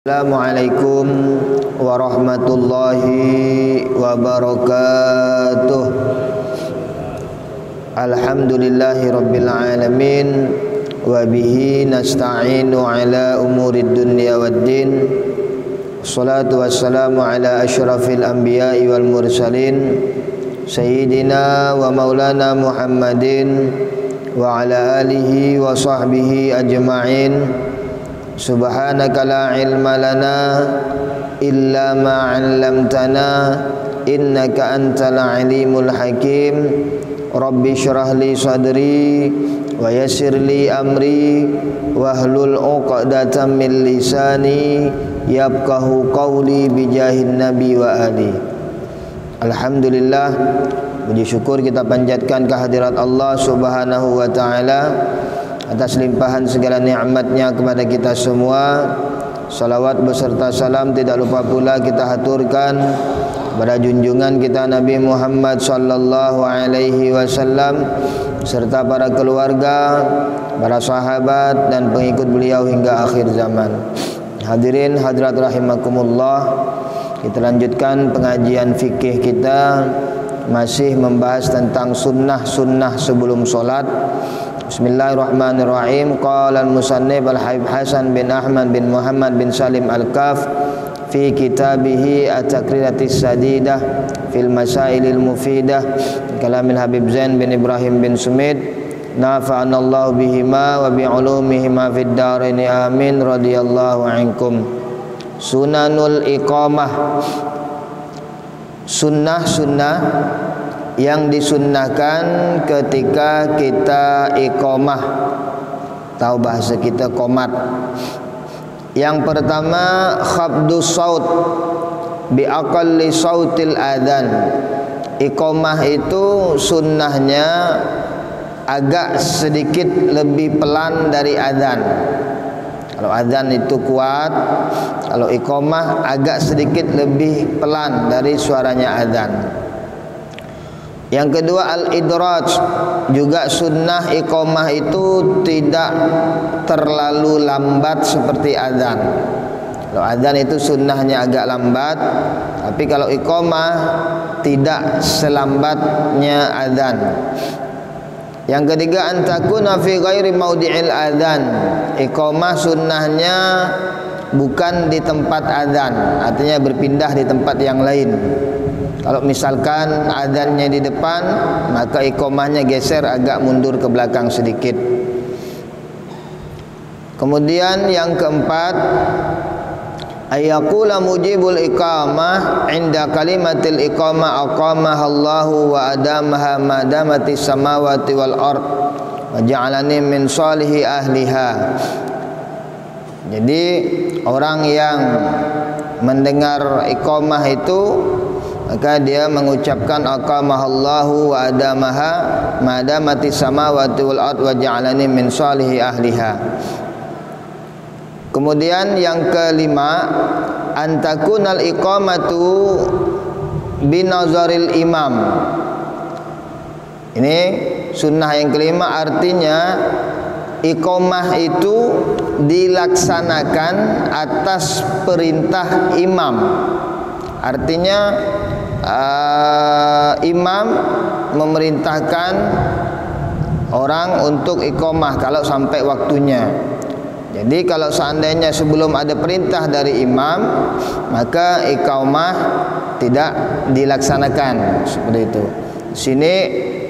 Assalamualaikum warahmatullahi wabarakatuh. Alhamdulillahi rabbil alamin, wa bihi nasta'inu ala umurid dunya waddin. Salatu wassalamu ala asyrafil anbiya'i wal mursalin, sayyidina wa maulana Muhammadin wa ala alihi wa sahbihi ajma'in. Subhanaka la ilma lana illa ma 'allamtana innaka antal alimul hakim. Rabbi shrah li sadri wa yassir li amri wahlul 'uqdatam min lisani yafqahu qawli bijahin nabi wa ali. Alhamdulillah, puji syukur kita panjatkan kehadirat Allah Subhanahu wa taala atas limpahan segala nikmatnya kepada kita semua. Salawat beserta salam tidak lupa pula kita haturkan kepada junjungan kita Nabi Muhammad sallallahu alaihi wasallam serta para keluarga, para sahabat dan pengikut beliau hingga akhir zaman. Hadirin hadirat rahimakumullah, kita lanjutkan pengajian fikih kita, masih membahas tentang sunnah-sunnah sebelum solat. Bismillahirrahmanirrahim. Qala al-musannif al-Habib Hasan bin Ahmad bin Muhammad bin Salim al-Kaf fi kitabihi at-Taqridatis Sadidah fil Masailil Mufidah kalamil Habib Zain bin Ibrahim bin Sumid, nafa'anallahu bihima wa bi'ulumihima fid dharain amin radhiyallahu ankum. Sunanul iqamah, sunnah-sunnah yang disunnahkan ketika kita iqamah, tahu bahasa kita qomat. Yang pertama, khabdus saut bi aqalli sautil adzan. Iqamah itu sunnahnya agak sedikit lebih pelan dari adzan. Kalau adzan itu kuat, kalau iqamah agak sedikit lebih pelan dari suaranya adzan. Yang kedua, al-idraj, juga sunnah iqamah itu tidak terlalu lambat seperti adzan. Kalau adzan itu sunnahnya agak lambat, tapi kalau iqamah tidak selambatnya adzan. Yang ketiga, antakuna fi ghairi maudhi'il adzan. Iqamah sunnahnya bukan di tempat adzan, artinya berpindah di tempat yang lain. Kalau misalkan adzannya di depan, maka iqamahnya geser agak mundur ke belakang sedikit. Kemudian yang keempat, ayyaqula mujibul iqamah inda kalimatil iqamah aqamahallahu wa adamaha madamatis samawati wal ard wa ja'alani min salihi ahliha. Jadi orang yang mendengar iqamah itu, maka dia mengucapkan aqamahallahu wa adamaha madamati samawati wal ard wa ja'alani min salihi ahliha. Kemudian yang kelima, antakunal iqamatu binazaril imam. Ini sunnah yang kelima, artinya iqamah itu dilaksanakan atas perintah imam. Artinya imam memerintahkan orang untuk iqamah kalau sampai waktunya. Jadi kalau seandainya sebelum ada perintah dari imam, maka iqamah tidak dilaksanakan seperti itu. Sini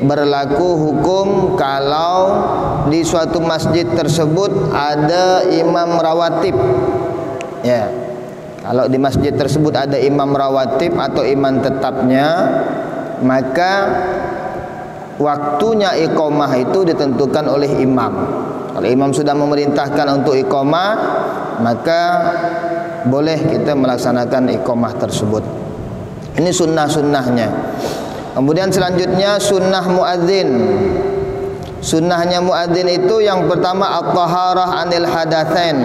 berlaku hukum kalau di suatu masjid tersebut ada imam rawatib. Ya. Kalau di masjid tersebut ada imam rawatib atau imam tetapnya, maka waktunya iqamah itu ditentukan oleh imam. Kalau imam sudah memerintahkan untuk iqamah, maka boleh kita melaksanakan iqamah tersebut. Ini sunnah-sunnahnya. Kemudian selanjutnya sunnah muadzin. Sunnahnya muadzin itu yang pertama at-taharah anil hadatsain.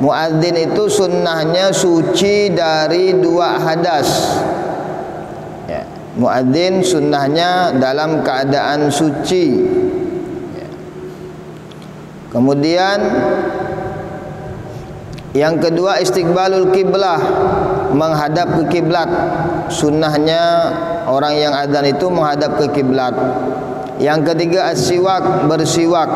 Muadzin itu sunnahnya suci dari dua hadas. Ya. Muadzin sunnahnya dalam keadaan suci. Ya. Kemudian Yang kedua, istiqbalul kiblah, menghadap ke kiblat. Sunnahnya orang yang adzan itu menghadap ke kiblat. Yang ketiga, as-siwak, bersiwak.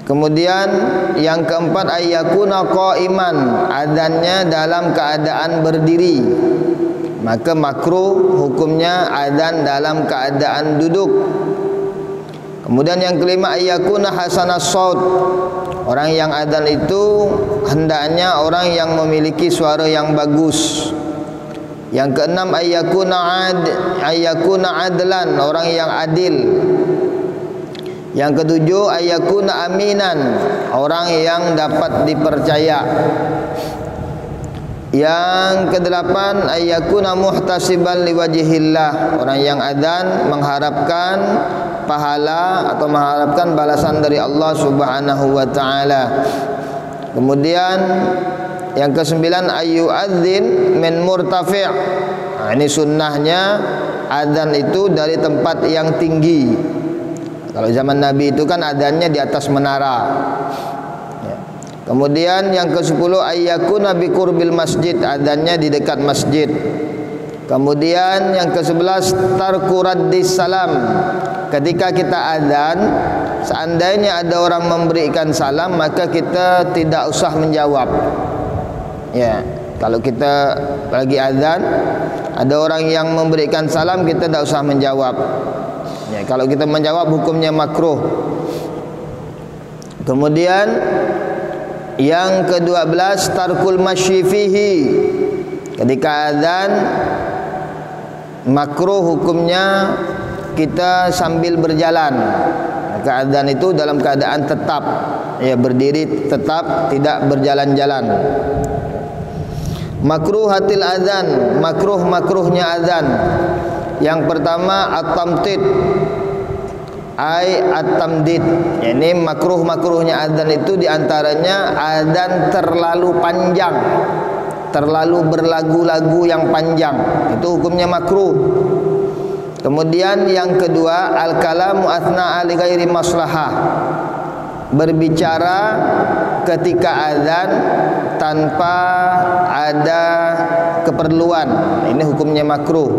Kemudian yang keempat, ayyakuna qa'iman, adzannya dalam keadaan berdiri. Maka makruh hukumnya adzan dalam keadaan duduk. Kemudian yang kelima, ayyakuna hasanas saut, orang yang adzan itu hendaknya orang yang memiliki suara yang bagus. Yang keenam, ayyakuna adlan, orang yang adil. Yang ketujuh, ayyakuna aminan, orang yang dapat dipercaya. Yang kedelapan, ayyakuna muhtasiban liwajhillah, orang yang adzan mengharapkan pahala atau mengharapkan balasan dari Allah Subhanahu wa taala. Kemudian yang kesembilan, ayyu'adzin min murtafi'. Nah, ini sunnahnya adzan itu dari tempat yang tinggi. Kalau zaman Nabi itu kan adzannya di atas menara. Ya. Kemudian yang ke-10, ayyakuna bi qurbil masjid, adzannya di dekat masjid. Kemudian yang ke-11, tarku raddis salam. Ketika kita adzan, seandainya ada orang memberikan salam, maka kita tidak usah menjawab. Ya, kalau kita lagi adzan, ada orang yang memberikan salam, kita tidak usah menjawab. Ya, kalau kita menjawab hukumnya makruh. Kemudian yang ke-12, tarkul masyi fihi. Ketika adzan makruh hukumnya kita sambil berjalan. Maka adzan itu dalam keadaan tetap, ya, berdiri tetap, tidak berjalan-jalan. Makruhatil adzan, makruhnya adzan. Yang pertama, at-tamtid, at-tamdid. Ini makruhnya adzan itu diantaranya adzan terlalu panjang, terlalu berlagu-lagu yang panjang, itu hukumnya makruh. Kemudian yang kedua, al-kalamu athna'a li ghairi maslahah, berbicara ketika adzan tanpa ada keperluan, ini hukumnya makruh.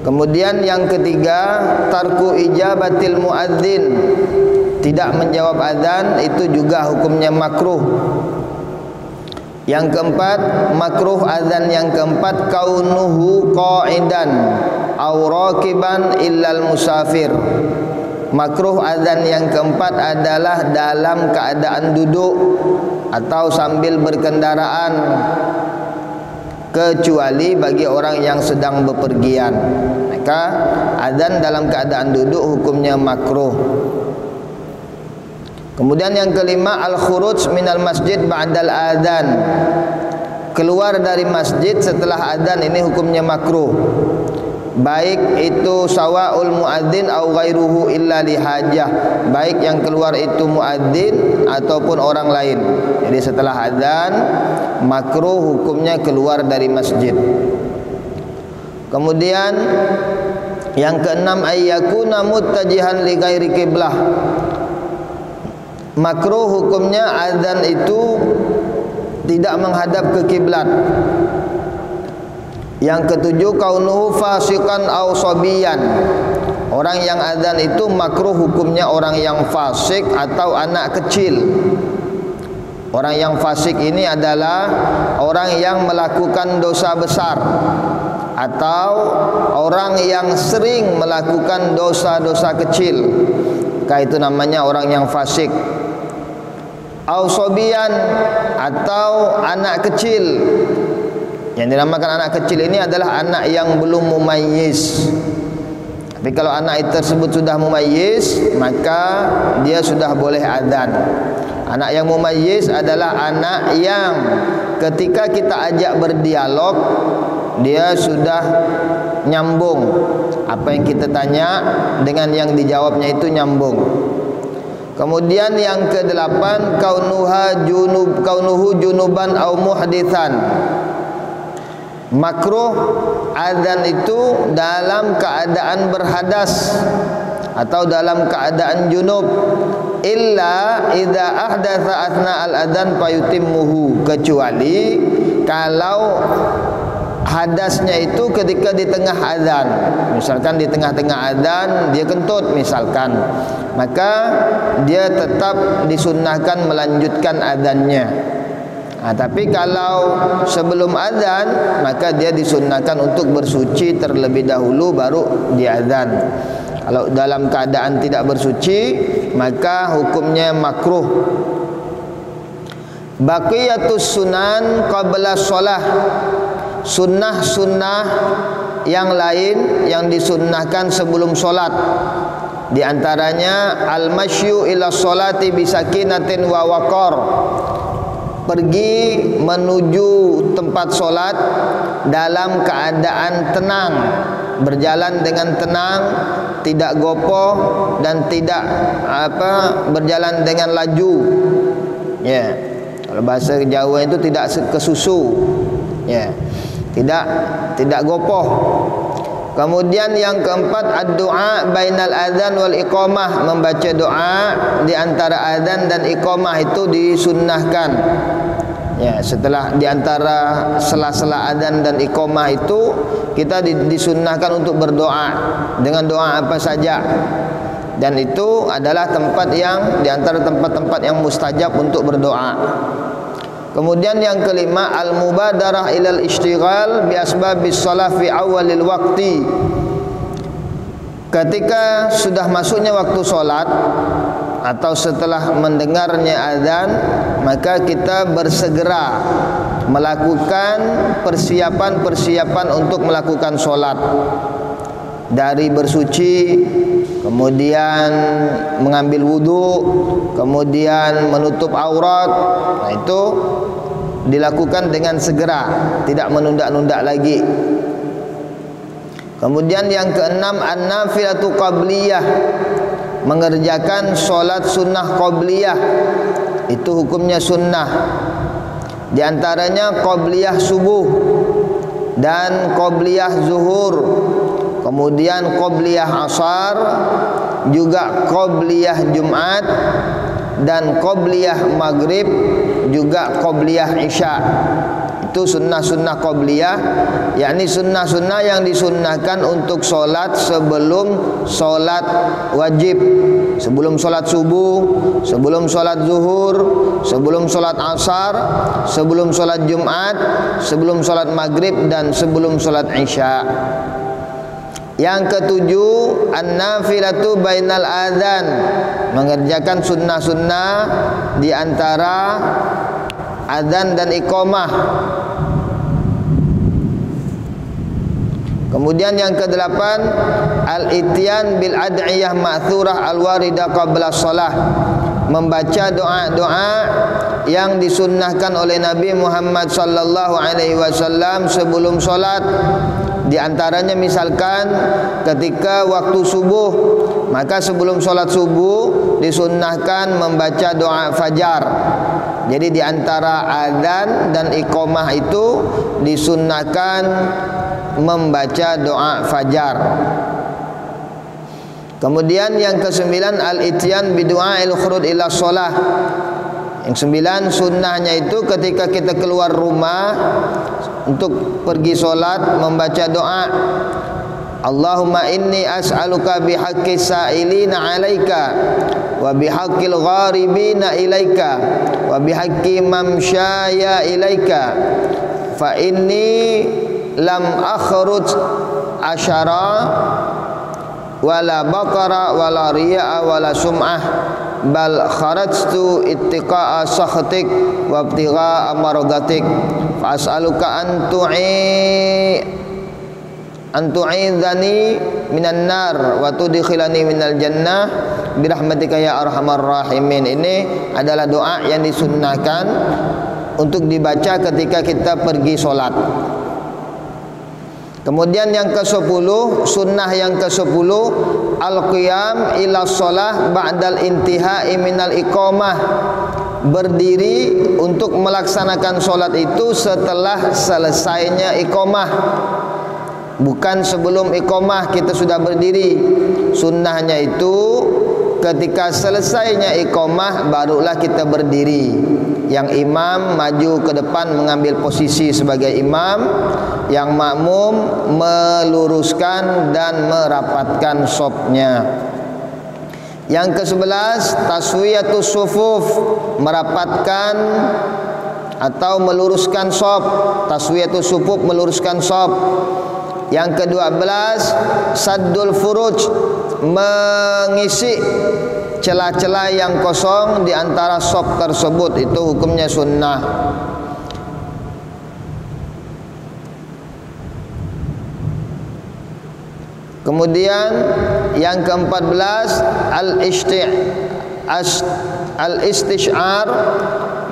Kemudian yang ketiga, tarku ijabatil muadzin, tidak menjawab adzan, itu juga hukumnya makruh. Yang keempat, makruh adzan yang keempat, kaunuhu qa'idan aw raqiban illal musafir. Makruh adzan yang keempat adalah dalam keadaan duduk atau sambil berkendaraan, kecuali bagi orang yang sedang bepergian. Maka adzan dalam keadaan duduk hukumnya makruh. Kemudian yang kelima, al-khuruj minal masjid ba'dal adzan, keluar dari masjid setelah adzan, ini hukumnya makruh. Baik itu sawa'ul muadzin au ghairuhu illa lihajah, baik yang keluar itu muadzin ataupun orang lain. Jadi setelah adzan makruh hukumnya keluar dari masjid. Kemudian yang keenam, ayyakuna muttajihan li ghairi qiblah. Makruh hukumnya adzan itu tidak menghadap ke kiblat. Yang ketujuh, kaunuhu fasikan au sabiyan. Orang yang adzan itu makruh hukumnya orang yang fasik atau anak kecil. Orang yang fasik ini adalah orang yang melakukan dosa besar atau orang yang sering melakukan dosa-dosa kecil. Maka itu namanya orang yang fasik. Au sabiyan, atau anak kecil. Yang dinamakan anak kecil ini adalah anak yang belum mumayyiz. Tapi kalau anak tersebut sudah mumayyiz, maka dia sudah boleh adzan. Anak yang mumayyiz adalah anak yang ketika kita ajak berdialog, dia sudah nyambung. Apa yang kita tanya dengan yang dijawabnya itu nyambung. Kemudian yang ke-8, kaunuhu junuban au muhditsan. Makruh adzan itu dalam keadaan berhadas atau dalam keadaan junub, illa idza ahdatsa athna al-adzan fayutimmuhu, kecuali kalau hadasnya itu ketika di tengah azan. Misalkan di tengah-tengah azan dia kentut misalkan, maka dia tetap disunnahkan melanjutkan azannya. Tapi kalau sebelum azan, maka dia disunnahkan untuk bersuci terlebih dahulu baru diazan. Kalau dalam keadaan tidak bersuci, maka hukumnya makruh. Baqiyatus sunan qabla shalah, sunnah-sunnah yang lain yang disunnahkan sebelum solat. Di antaranya al-masyu ila sholati bisakinatin wa waqar, pergi menuju tempat solat dalam keadaan tenang, berjalan dengan tenang, tidak gopoh dan tidak berjalan dengan laju. Ya, kalau bahasa Jawa itu tidak kesusu. Ya, tidak gopoh. Kemudian yang keempat ad-du'a bainal adzan wal iqamah, membaca doa di antara adzan dan iqamah itu disunnahkan. Ya, setelah di antara sela-sela adzan dan iqamah itu kita disunnahkan untuk berdoa dengan doa apa saja. Dan itu adalah tempat yang di antara tempat-tempat yang mustajab untuk berdoa. Kemudian yang kelima al-mubadarah ilal ishtighal bi asbabis shalah fi awalil waqti. Ketika sudah masuknya waktu solat atau setelah mendengarnya azan, maka kita bersegera melakukan persiapan-persiapan untuk melakukan solat, dari bersuci, kemudian mengambil wudu, kemudian menutup aurat. Nah, itu dilakukan dengan segera, tidak menunda-nunda lagi. Kemudian yang keenam an-nafilatu qabliyah, mengerjakan solat sunnah qabliyah. Itu hukumnya sunnah. Di antaranya qabliyah subuh dan qabliyah zuhur, kemudian qabliyah asar, juga qabliyah Jumat, dan qabliyah maghrib, juga qabliyah isya. Itu sunnah-sunnah qabliyah, yakni sunnah-sunnah yang disunnahkan untuk solat sebelum solat wajib, sebelum solat subuh, sebelum solat zuhur, sebelum solat asar, sebelum solat Jumat, sebelum solat maghrib, dan sebelum solat isya. Yang ketujuh an-nafilatu bainal adzan, mengerjakan sunnah-sunnah di antara adzan dan iqamah. Kemudian yang kedelapan al-ityan bil ad'iyah ma'thurah al-waridah qabla shalah, membaca doa-doa yang disunnahkan oleh Nabi Muhammad sallallahu alaihi wasallam sebelum salat. Di antaranya misalkan ketika waktu subuh, maka sebelum salat subuh disunnahkan membaca doa fajar. Jadi di antara adzan dan iqamah itu disunnahkan membaca doa fajar. Kemudian yang kesembilan al-ityan bi du'ail khuruj ila shalah. Yang sembilan sunnahnya itu ketika kita keluar rumah untuk pergi solat membaca doa. Allahumma inni as'aluka bihaqqis sa'ilina 'alaika wa bihaqqil gharibina ilaika wa bihaqqi mamsyaya ilaika fa inni lam akhruj asyara wala baqara wala riya'a wala sum'ah bal kharajtu ittiqa'a sakhatik wa ibtigha'a maradatik fa as'aluka an tu'idhani minan nar wa tudkhilani minal jannah birahmatika ya arhamar rahimin. Ini adalah doa yang disunnahkan untuk dibaca ketika kita pergi solat. Kemudian yang ke-10, sunnah yang ke-10 al-qiyam ila shalah ba'dal intihai minal iqamah, berdiri untuk melaksanakan solat itu setelah selesainya iqamah, bukan sebelum iqamah kita sudah berdiri. Sunnahnya itu ketika selesainya iqamah barulah kita berdiri. Yang imam maju ke depan mengambil posisi sebagai imam, yang makmum meluruskan dan merapatkan shofnya. Yang ke-11 taswiyatus sufuf, merapatkan atau meluruskan shaf. Taswiyatus sufuf, meluruskan shaf. Yang ke-12 saddul furuj, mengisi celah-celah yang kosong di antara shaf tersebut, itu hukumnya sunnah. Kemudian yang ke-14 al-istish'ar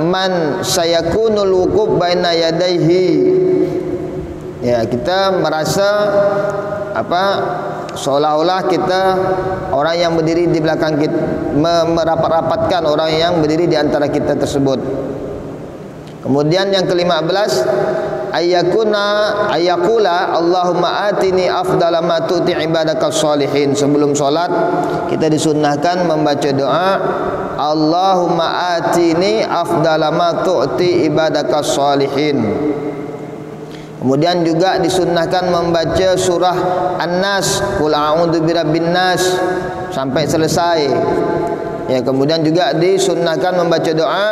man sayakunul wuquf baina yadayhi. Ya, kita merasa seolah-olah kita orang yang berdiri di belakang kita, merapat-rapatkan orang yang berdiri di antara kita tersebut. Kemudian yang ke-15 ayakula Allahumma atini afdala ma tu'ti ibadakas sholihin. Sebelum solat kita disunnahkan membaca doa Allahumma atini afdala ma tu'ti ibadakas sholihin. Kemudian juga disunnahkan membaca surah An-Nas, Qul a'udzu birabbin nas, sampai selesai. Ya, kemudian juga disunnahkan membaca doa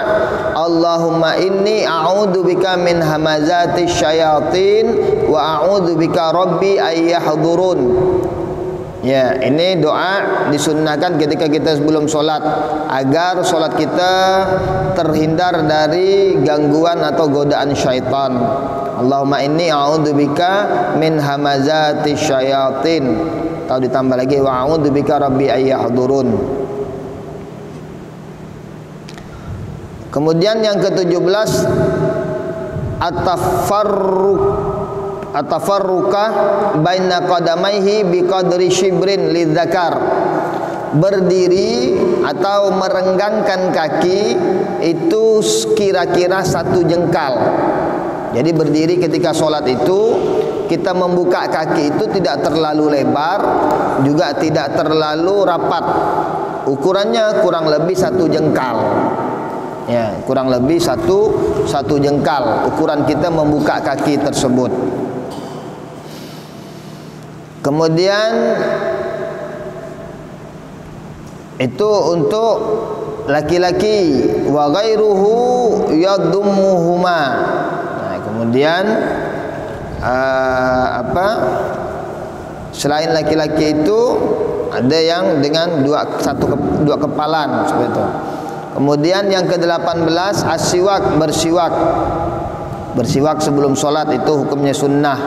Allahumma inni a'udzu bika min hamazati syayatin wa a'udzu bika rabbi ayyahdurun. Ya, ini doa disunnahkan ketika kita sebelum solat, agar solat kita terhindar dari gangguan atau godaan syaitan. Allahumma inni a'udzubika min hamazati syayatin. Atau ditambah lagi wa a'udzubika rabbi ayyahdurun. Kemudian yang ke-17 at-tafarruqah baina qadamaihi biqadri shibrin lidzakar. Berdiri atau merenggangkan kaki itu kira-kira 1 jengkal. Jadi berdiri ketika sholat itu kita membuka kaki itu tidak terlalu lebar, juga tidak terlalu rapat. Ukurannya kurang lebih 1 jengkal. Ya, kurang lebih satu jengkal ukuran kita membuka kaki tersebut. Kemudian itu untuk laki-laki, wa ghairuhu yadummuhuma. Nah, kemudian selain laki-laki itu ada yang dengan dua kepalan seperti itu. Kemudian yang ke-18 as-siwak, bersiwak. Bersiwak sebelum sholat itu hukumnya sunnah.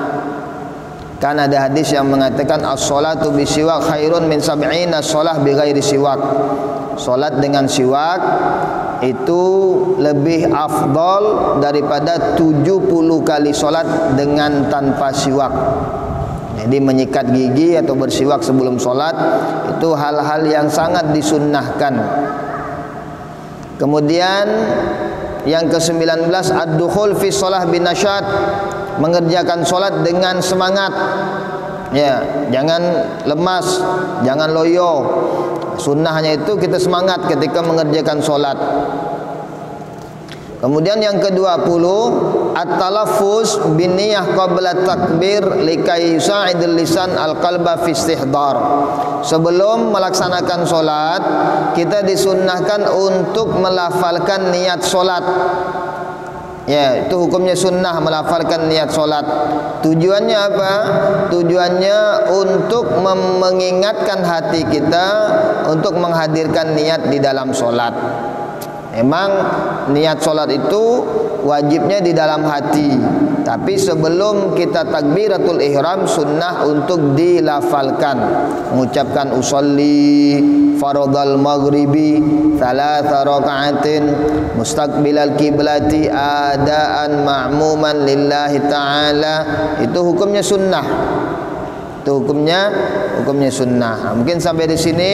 Kan ada hadis yang mengatakan as-sholatu bisiwak khairun min sab'ina sholah bighairi siwak. Sholat dengan siwak itu lebih afdol daripada 70 kali sholat dengan tanpa siwak. Jadi menyikat gigi atau bersiwak sebelum sholat itu hal-hal yang sangat disunnahkan. Kemudian yang ke-19 ad-dukhul fi shalah binasyat, mengerjakan sholat dengan semangat. Ya, jangan lemas, jangan loyo. Sunnahnya itu kita semangat ketika mengerjakan sholat. Kemudian yang ke-20 at-talaffuz binniyah qabla takbir likai yusa'idul lisan al-qalba fi istihdar. Sebelum melaksanakan sholat kita disunnahkan untuk melafalkan niat sholat. Ya, itu hukumnya sunnah melafalkan niat sholat. Tujuannya apa? Tujuannya untuk mengingatkan hati kita untuk menghadirkan niat di dalam sholat. Memang niat sholat itu wajibnya di dalam hati, tapi sebelum kita takbiratul ihram sunnah untuk dilafalkan, mengucapkan usolli faradhal maghribi 3 raka'atin mustaqbilal kiblati adaan ma'muman lillahi ta'ala. Itu hukumnya sunnah. Itu hukumnya sunnah. Mungkin sampai di sini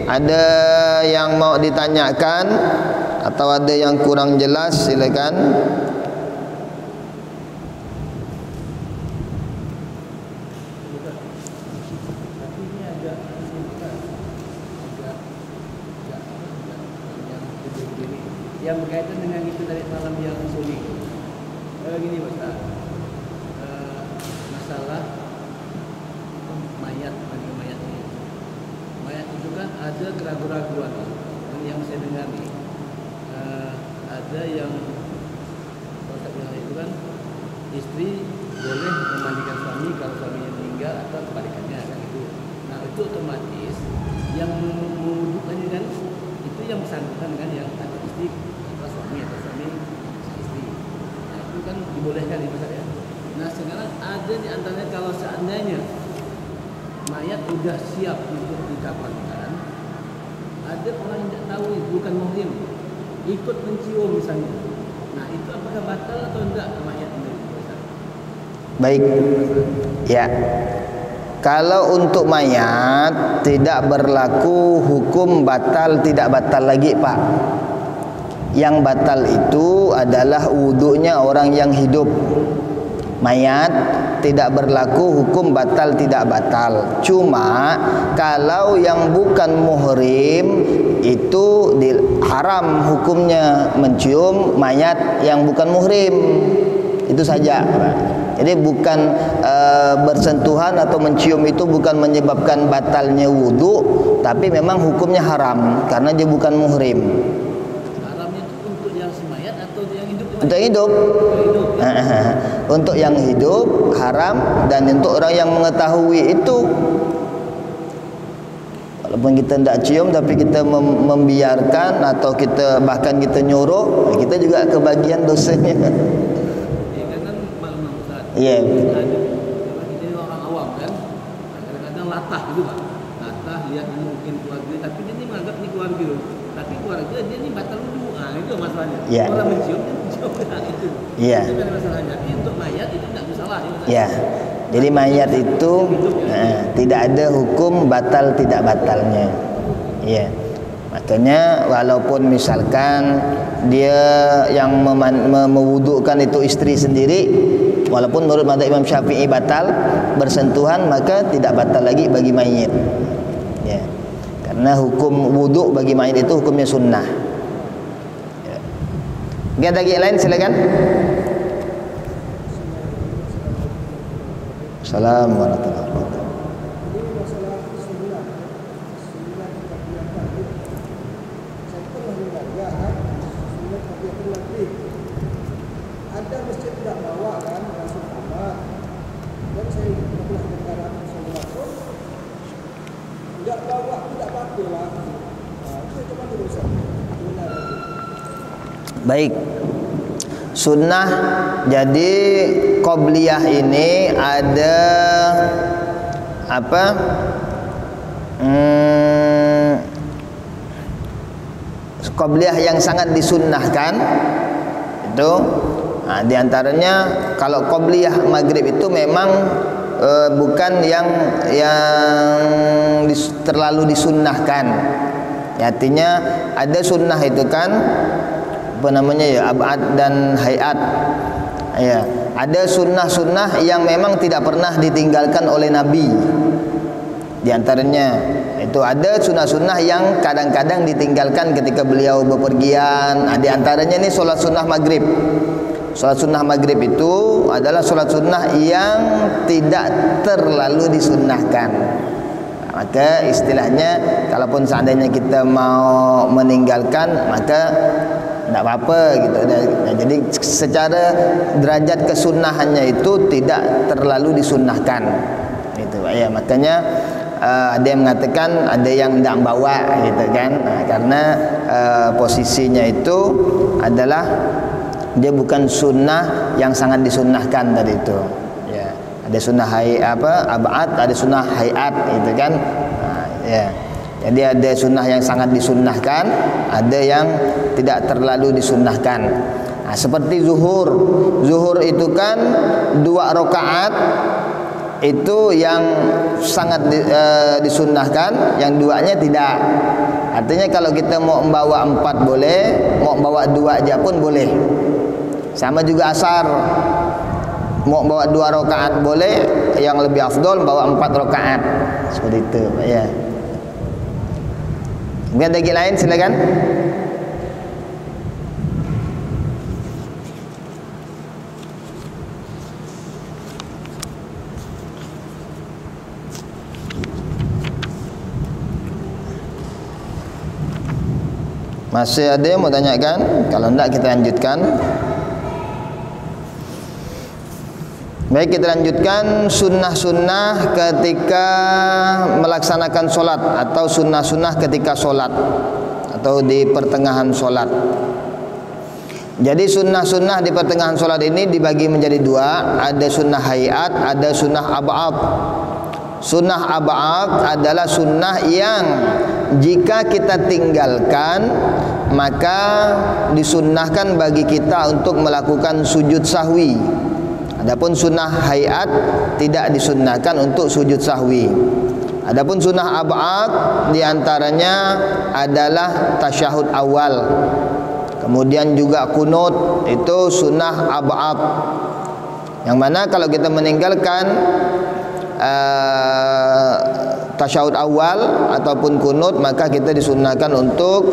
ada yang mau ditanyakan atau ada yang kurang jelas, silakan. berkaitan dengan itu dari malam yang sunyi. Gini Ustaz, masalah mayat ini. Mayat itu kan ada keraguan-keraguan yang saya dengar nih. Ada yang kalau bilang itu kan istri boleh memandikan suami kalau suaminya meninggal atau kebalikannya kan itu. Nah itu otomatis yang membutuhkannya kan itu yang bersangkutan kan yang atau istri atau suami istri. Nah itu kan dibolehkan ya Mas ya. Nah sekarang ada di antaranya kalau seandainya mayat sudah siap untuk dikafankan, ada orang yang tidak tahu bukan muhrim ikut mencium misalnya. Nah itu apakah batal atau enggak mayat itu? Baik, ya. Kalau untuk mayat tidak berlaku hukum batal tidak batal lagi Pak. Yang batal itu adalah wudunya orang yang hidup. Mayat tidak berlaku hukum batal tidak batal. Cuma kalau yang bukan muhrim itu haram hukumnya mencium mayat yang bukan muhrim. Itu saja. Jadi bukan bersentuhan atau mencium itu bukan menyebabkan batalnya wudu, tapi memang hukumnya haram karena dia bukan muhrim. Haramnya itu untuk yang semayat atau yang hidup? Untuk hidup. Untuk yang hidup haram, dan untuk orang yang mengetahui itu, walaupun kita tidak cium tapi kita membiarkan atau kita bahkan kita nyuruh, kita juga kebagian dosanya. Iya. Kita orang awam kan, kadang-kadang latah gitu Pak. Latah lihat ini mungkin keluarga, tapi dia ini menganggap ini keluarga. Tapi keluarga dia ini batal wudu. Nah itu masalahnya. Yeah. Orang mencium dia mencium itu. Iya. Itu kan masalahnya. Tapi untuk mayat itu tidak masalah. Ya. Jadi mayat itu tidak ada hukum batal tidak batalnya. Iya. Makanya walaupun misalkan dia yang mewudukan itu istri sendiri, walaupun menurut mazhab Imam Syafi'i batal bersentuhan, maka tidak batal lagi bagi mayit. Ya. Karena hukum wudu bagi mayit itu hukumnya sunnah. Ya. Ada lagi lain silakan. Assalamualaikum warahmatullahi wabarakatuh. Ada masjid tidak bawa kan langsung tamat, dan saya pernah dengar sebuah pun tidak bawa tidak apa-apa lah. Itu cuma urusan benar. Baik. Sunnah, jadi qobliyah ini ada apa? Qobliyah yang sangat disunnahkan itu. Nah, di antaranya kalau qobliyah maghrib itu memang bukan yang terlalu disunnahkan. Ya, artinya ada sunnah itu kan apa namanya ya, ab'ad dan hayat. Ya, ada sunnah-sunnah yang memang tidak pernah ditinggalkan oleh Nabi. Di antaranya itu ada sunnah-sunnah yang kadang-kadang ditinggalkan ketika beliau bepergian. Nah, di antaranya ini sholat sunnah maghrib. Sholat sunnah maghrib itu adalah sholat sunnah yang tidak terlalu disunnahkan. Maka istilahnya kalaupun seandainya kita mau meninggalkan, maka tidak apa-apa gitu. Nah, jadi secara derajat kesunnahannya itu tidak terlalu disunnahkan. Itu ya, makanya ada yang mengatakan ada yang tidak bawa gitu kan. Nah, karena posisinya itu adalah dia bukan sunnah yang sangat disunnahkan tadi itu. Ya, ada sunnah ab'ad, ada sunnah hayat gitu kan. Nah, ya. Jadi ada sunnah yang sangat disunnahkan, ada yang tidak terlalu disunnahkan. Nah, seperti zuhur. Zuhur itu kan 2 rakaat itu yang sangat disunnahkan, yang 2-nya tidak. Artinya kalau kita mau membawa 4 boleh, mau bawa 2 aja pun boleh. Sama juga asar. Mau bawa 2 rakaat boleh, yang lebih afdol bawa 4 rakaat. Seperti itu, ya. Mungkin ada lagi lain, silakan. Masih ada yang mau tanyakan? Kalau tidak kita lanjutkan. Baik, kita lanjutkan sunnah-sunnah ketika melaksanakan solat, atau sunnah-sunnah ketika solat, atau di pertengahan solat. Jadi sunnah-sunnah di pertengahan solat ini dibagi menjadi dua. Ada sunnah hayat, ada sunnah ab'ad. Sunnah ab'ad adalah sunnah yang jika kita tinggalkan maka disunnahkan bagi kita untuk melakukan sujud sahwi. Adapun sunnah hayat tidak disunnahkan untuk sujud sahwi. Adapun sunnah ab'ad diantaranya adalah tasyahud awal, kemudian juga kunut, itu sunnah ab'ad. Yang mana kalau kita meninggalkan tasyahud awal ataupun kunut, maka kita disunnahkan untuk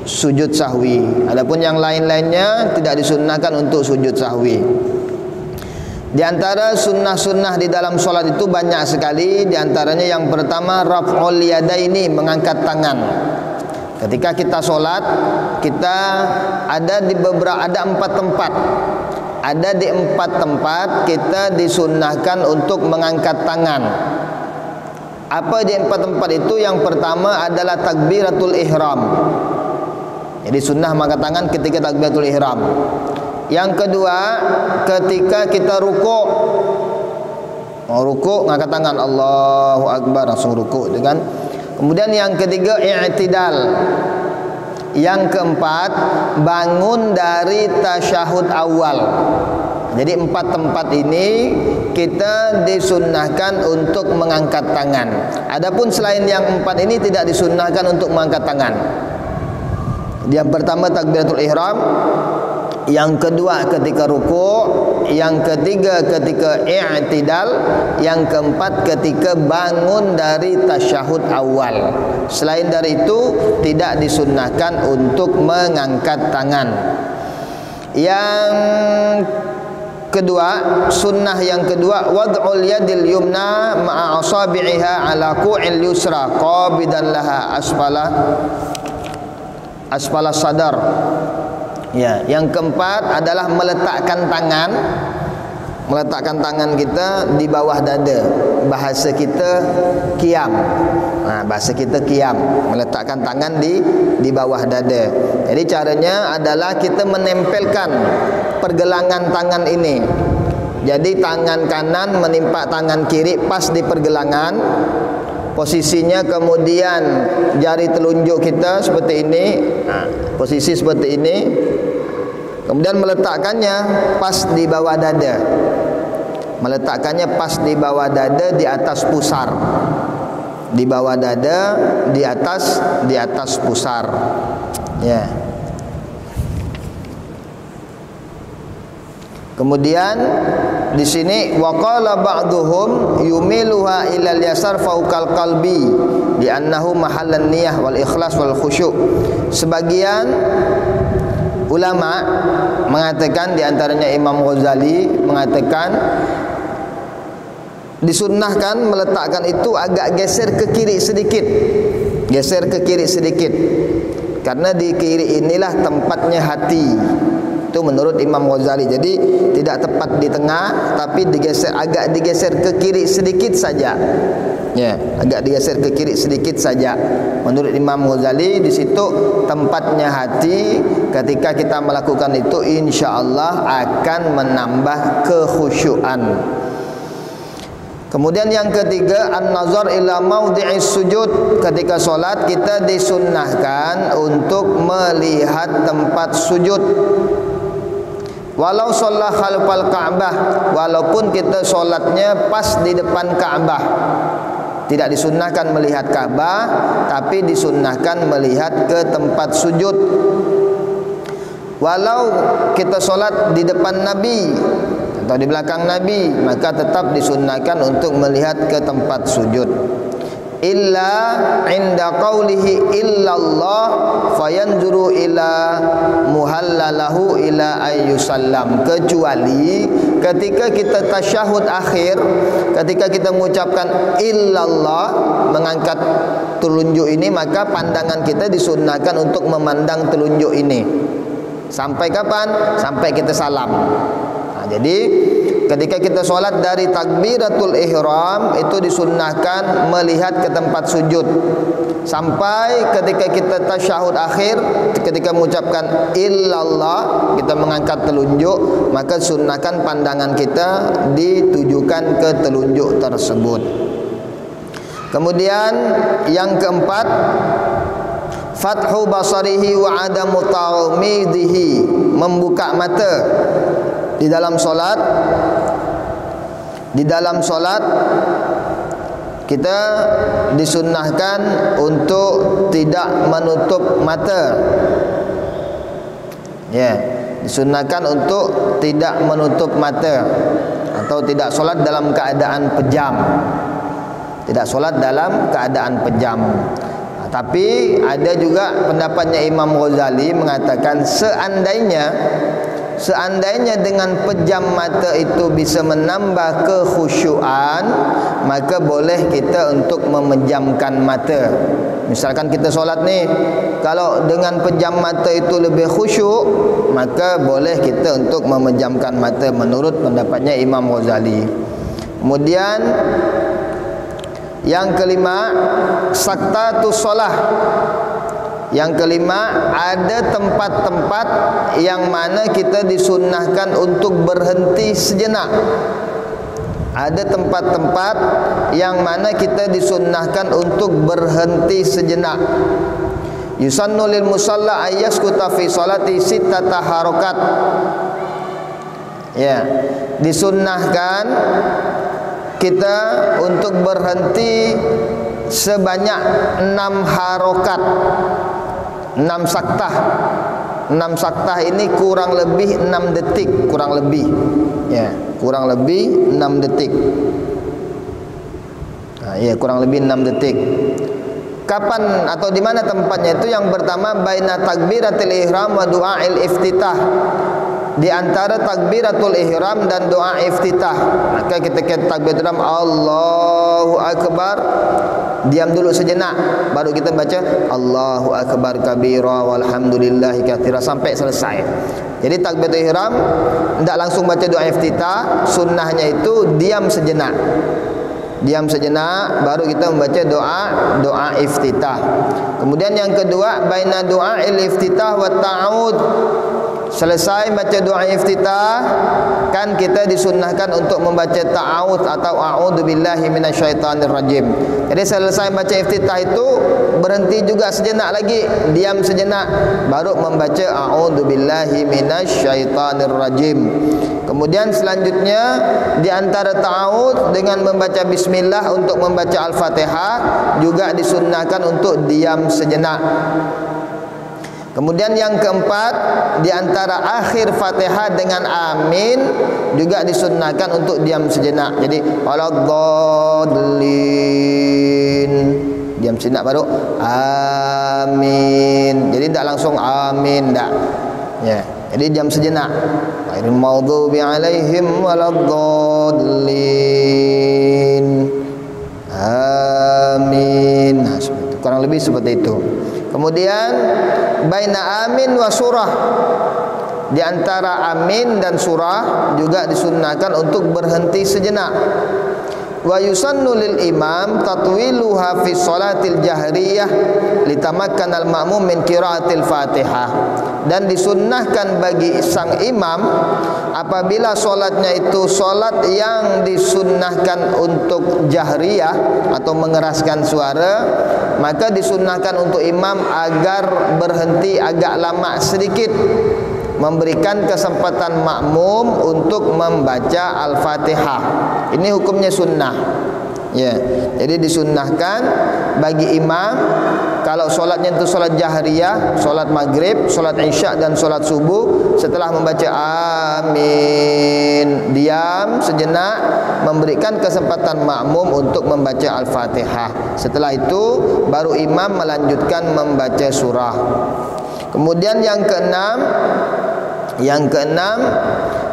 sujud sahwi. Adapun yang lain-lainnya tidak disunnahkan untuk sujud sahwi. Di antara sunnah-sunnah di dalam solat itu banyak sekali. Di antaranya yang pertama raf'ul yadaini, mengangkat tangan. Ketika kita solat, kita ada di beberapa, ada 4 tempat. Ada di 4 tempat kita disunnahkan untuk mengangkat tangan. Apa di 4 tempat itu? Yang pertama adalah takbiratul ihram. Jadi sunnah mengangkat tangan ketika takbiratul ihram. Yang kedua, ketika kita rukuk. Mau rukuk, ngangkat tangan, Allahu Akbar, langsung rukuk, kan? Kemudian yang ketiga i'tidal. Yang keempat, bangun dari tasyahud awal. Jadi 4 tempat ini kita disunnahkan untuk mengangkat tangan. Adapun selain yang 4 ini tidak disunnahkan untuk mengangkat tangan. Yang pertama takbiratul ihram, yang kedua ketika rukuk, yang ketiga ketika i'tidal, yang keempat ketika bangun dari tasyahud awal. Selain dari itu tidak disunnahkan untuk mengangkat tangan. Yang kedua, sunnah yang kedua, wad'ul yadil yumna ma'a asabi'iha ala qu'il yusra qabidan laha asfala sadar. Ya, yang keempat adalah meletakkan tangan kita di bawah dada. Bahasa kita qiyam. Bahasa kita qiyam, meletakkan tangan di bawah dada. Jadi caranya adalah kita menempelkan pergelangan tangan ini. Jadi tangan kanan menimpa tangan kiri pas di pergelangan. Posisinya kemudian jari telunjuk kita seperti ini, posisi seperti ini. Kemudian meletakkannya pas di bawah dada. Meletakkannya pas di bawah dada, di atas pusar. Di bawah dada, di atas pusar. Ya. Kemudian di sini waqala ba'dhum yumiluha ilal yasar fauqal qalbi di annahu mahallan niyah wal ikhlas wal khusyuk. Sebagian ulama mengatakan, di antaranya Imam Ghazali mengatakan disunnahkan meletakkan itu agak geser ke kiri sedikit. Geser ke kiri sedikit. Karena di kiri inilah tempatnya hati. Itu menurut Imam Ghazali. Jadi tidak tepat di tengah, tapi agak digeser ke kiri sedikit saja. Ya, agak digeser ke kiri sedikit saja. Menurut Imam Ghazali di situ tempatnya hati. Ketika kita melakukan itu, insya-Allah akan menambah kekhusyuan. Kemudian yang ketiga, an-nazar ila maudhi'is sujud. Ketika solat kita disunnahkan untuk melihat tempat sujud. Walau sholat khalfal Ka'bah, walaupun kita solatnya pas di depan Ka'bah. Tidak disunnahkan melihat Ka'bah, tapi disunnahkan melihat ke tempat sujud. Walau kita solat di depan Nabi atau di belakang Nabi, maka tetap disunnahkan untuk melihat ke tempat sujud. illa inda qawlihi illallah fayanzuru ila muhallalahu ila ayyusallam, kecuali ketika kita tasyahud akhir, ketika kita mengucapkan illallah, mengangkat telunjuk ini, maka pandangan kita disunnahkan untuk memandang telunjuk ini. Sampai kapan? Sampai kita salam. Jadi ketika kita solat dari takbiratul ihram itu disunnahkan melihat ke tempat sujud, sampai ketika kita tasyahud akhir, ketika mengucapkan illallah, kita mengangkat telunjuk, maka sunnahkan pandangan kita ditujukan ke telunjuk tersebut. Kemudian yang keempat, fathu basarihi wa adamu ta'umidihi, membuka mata di dalam solat. Di dalam solat kita disunnahkan untuk tidak menutup mata. Ya, disunnahkan untuk tidak menutup mata atau tidak solat dalam keadaan pejam. Tidak solat dalam keadaan pejam. Tapi ada juga pendapatnya Imam Ghazali mengatakan seandainya dengan pejam mata itu bisa menambah kekhusyuan, maka boleh kita untuk memejamkan mata. Misalkan kita solat nih, kalau dengan pejam mata itu lebih khusyuk, maka boleh kita untuk memejamkan mata menurut pendapatnya Imam Ghazali. Kemudian yang kelima, saktatus shalah. Yang kelima, ada tempat-tempat yang mana kita disunnahkan untuk berhenti sejenak. Ada tempat-tempat yang mana kita disunnahkan untuk berhenti sejenak. Yusannu lil musalla ayyaskuta fi salati sittata harakat. Ya, disunnahkan kita untuk berhenti sebanyak 6 harokat, 6 saktah. 6 saktah ini kurang lebih 6 detik, kurang lebih. Ya, kurang lebih 6 detik. Ya, kurang lebih 6 detik. Kapan atau di mana tempatnya itu? Yang pertama, baina takbiratul ihram wa du'ail iftitah. Di antara takbiratul ihram dan doa iftitah. Maka kita takbiratul ihram Allahu akbar, diam dulu sejenak, baru kita baca Allahu akbar kabira walhamdulillahi katsira sampai selesai. Jadi takbiratul ihram tidak langsung baca doa iftitah, sunnahnya itu diam sejenak. Diam sejenak baru kita membaca doa iftitah. Kemudian yang kedua, baina doa iftitah wa ta'awud. Selesai baca doa iftitah, kan kita disunnahkan untuk membaca ta'awudz atau a'udzubillahi minasyaitonir rajim. Jadi selesai baca iftitah itu berhenti juga sejenak lagi, diam sejenak, baru membaca a'udzubillahi minasyaitonir rajim. Kemudian selanjutnya di antara ta'awudz dengan membaca bismillah untuk membaca Al-Fatihah juga disunnahkan untuk diam sejenak. Kemudian yang keempat, di antara akhir Fatihah dengan amin juga disunnahkan untuk diam sejenak. Jadi waladhdallin, diam sejenak baru amin. Jadi tidak langsung amin, tidak. Ya, jadi diam sejenak. Ghairil maghdubi alaihim waladhdallin. Amin. Nah, seperti itu. Kurang lebih seperti itu. Kemudian baina amin wa surah, di antara amin dan surah juga disunnahkan untuk berhenti sejenak. Wa yusannu lil imam tatwiluha fi sholatil jahriyah litamakkana al ma'mum min qiraatil Fatihah. Dan disunnahkan bagi sang imam apabila solatnya itu solat yang disunnahkan untuk jahriyah atau mengeraskan suara, maka disunnahkan untuk imam agar berhenti agak lama sedikit, memberikan kesempatan makmum untuk membaca Al-Fatihah. Ini hukumnya sunnah. Ya, jadi disunnahkan bagi imam kalau solatnya itu solat jahriyah, solat maghrib, solat isya dan solat subuh, setelah membaca amin, diam sejenak, memberikan kesempatan makmum untuk membaca Al-Fatihah. Setelah itu baru imam melanjutkan membaca surah. Kemudian yang keenam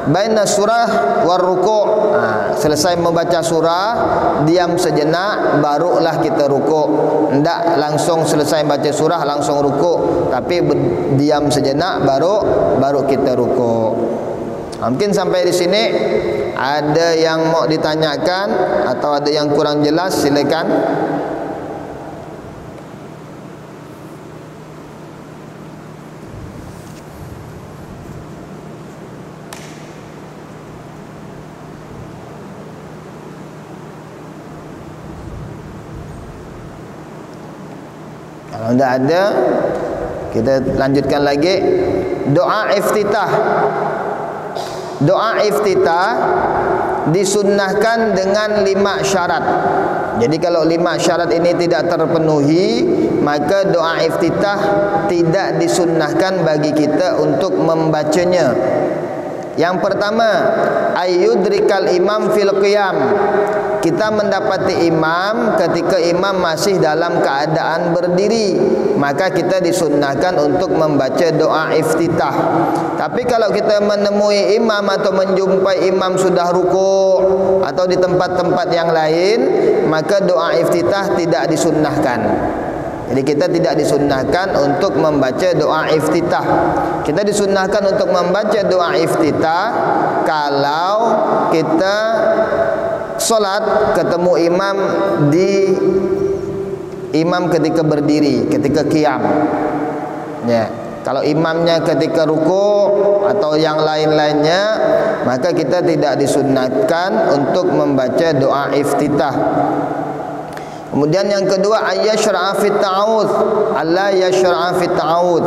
baina surah war ruku'. Selesai membaca surah, diam sejenak, barulah kita ruku'. Tidak langsung selesai baca surah langsung ruku', tapi diam sejenak baru kita ruku'. Mungkin sampai di sini ada yang mau ditanyakan atau ada yang kurang jelas, silakan. Kalau tidak ada, kita lanjutkan lagi. Doa iftitah. Doa iftitah disunnahkan dengan 5 syarat. Jadi kalau 5 syarat ini tidak terpenuhi, maka doa iftitah tidak disunnahkan bagi kita untuk membacanya. Yang pertama, ayyudrikal imam fil qiyam. Kita mendapati imam ketika imam masih dalam keadaan berdiri, maka kita disunnahkan untuk membaca doa iftitah. Tapi kalau kita menemui imam atau menjumpai imam sudah ruku' atau di tempat-tempat yang lain, maka doa iftitah tidak disunnahkan. Jadi kita tidak disunnahkan untuk membaca doa iftitah. Kita disunnahkan untuk membaca doa iftitah kalau kita solat ketemu imam ketika berdiri, ketika qiyam. Ya, kalau imamnya ketika ruku atau yang lain-lainnya, maka kita tidak disunnahkan untuk membaca doa iftitah. Kemudian yang kedua, ayyashra'a fit ta'awudz. Allah yashra'a fit ta'awudz.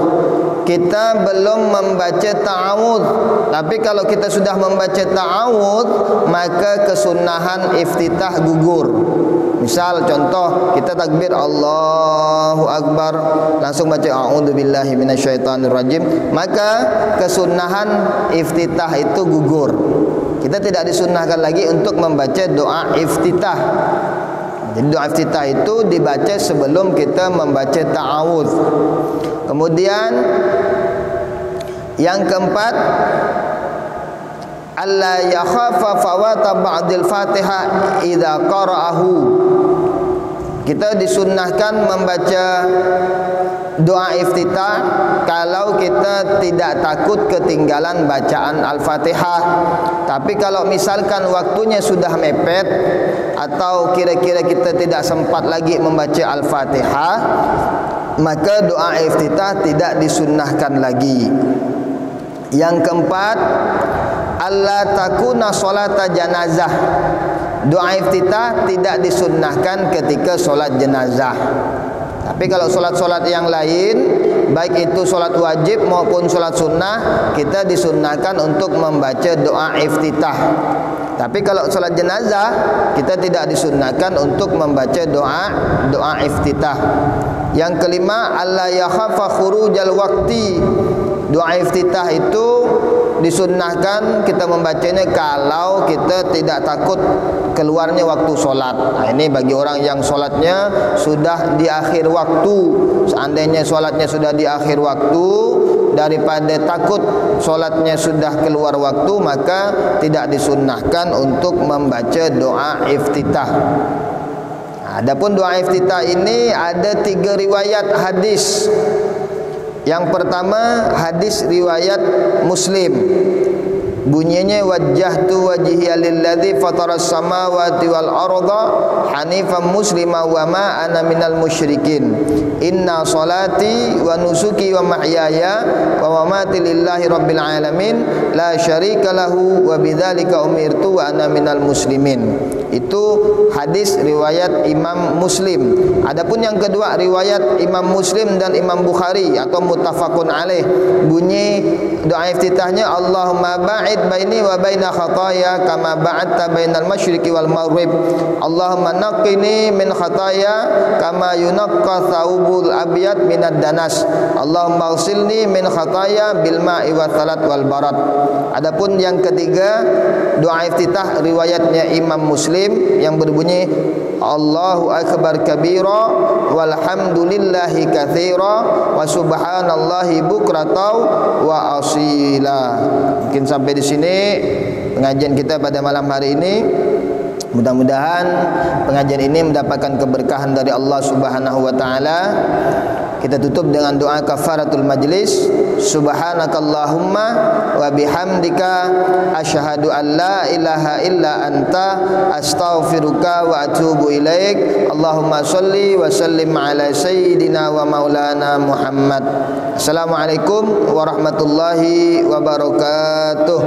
Kita belum membaca ta'awudz, tapi kalau kita sudah membaca ta'awudz, maka kesunahan iftitah gugur. Misal contoh, kita takbir Allahu Akbar, langsung baca a'udzubillahi minasyaitonirrajim, maka kesunahan iftitah itu gugur. Kita tidak disunnahkan lagi untuk membaca doa iftitah. Jadi doa iftitah itu dibaca sebelum kita membaca ta'awudz. Kemudian yang keempat, alla yakhafa fawata ba'dil Fatihah idza qara'ahu. Kita disunnahkan membaca doa iftitah kalau kita tidak takut ketinggalan bacaan Al-Fatihah. Tapi kalau misalkan waktunya sudah mepet atau kira-kira kita tidak sempat lagi membaca Al-Fatihah, maka doa iftitah tidak disunnahkan lagi. Yang keempat, alla takuna salata janazah. Doa iftitah tidak disunnahkan ketika solat jenazah. Tapi kalau solat-solat yang lain, baik itu solat wajib maupun solat sunnah, kita disunnahkan untuk membaca doa iftitah. Tapi kalau solat jenazah, kita tidak disunnahkan untuk membaca doa iftitah. Yang kelima, alla yakhafa khurujal waqti. Doa iftitah itu disunnahkan kita membacanya kalau kita tidak takut keluarnya waktu solat. Nah, ini bagi orang yang solatnya sudah di akhir waktu. Seandainya solatnya sudah di akhir waktu, daripada takut solatnya sudah keluar waktu, maka tidak disunnahkan untuk membaca doa iftitah. Adapun doa iftitah ini ada 3 riwayat hadis. Yang pertama, hadis riwayat Muslim. Bunyinya, wajjahtu wajhiya lilladzi fataras samawati wal arda hanifan muslima wa ma ana minal musyrikin. Inna salati wa nusuki wa mahyaya wa mamati lillahi rabbil alamin la syarika lahu wa bidzalika umirtu wa ana minal muslimin. Itu hadis riwayat Imam Muslim. Adapun yang kedua, riwayat Imam Muslim dan Imam Bukhari atau muttafaqun alaih. Bunyi doa iftitahnya, Allahumma ba'id ba'id baini wa baina khataaya kama ba'adta bainal masyriqi wal maghrib. Allahumma naqqini min khataaya kama yunaqqa thawbul abyad minad danas. Allahumma ighsilni min khataaya bil ma'i wa salat wal barat. Adapun yang ketiga, doa iftitah riwayatnya Imam Muslim yang berbunyi Allahu akbar kabira walhamdulillahi katsira wa subhanallahi bukratan wa asila. Mungkin sampai di sini pengajian kita pada malam hari ini. Mudah-mudahan pengajian ini mendapatkan keberkahan dari Allah Subhanahu wa taala. Kita tutup dengan doa kafaratul majlis. Subhanakallahumma wa bihamdika asyhadu an la ilaha illa anta astaghfiruka wa atubu ilaik. Allahumma shalli wa sallim ala sayyidina wa maulana Muhammad. Assalamualaikum warahmatullahi wabarakatuh.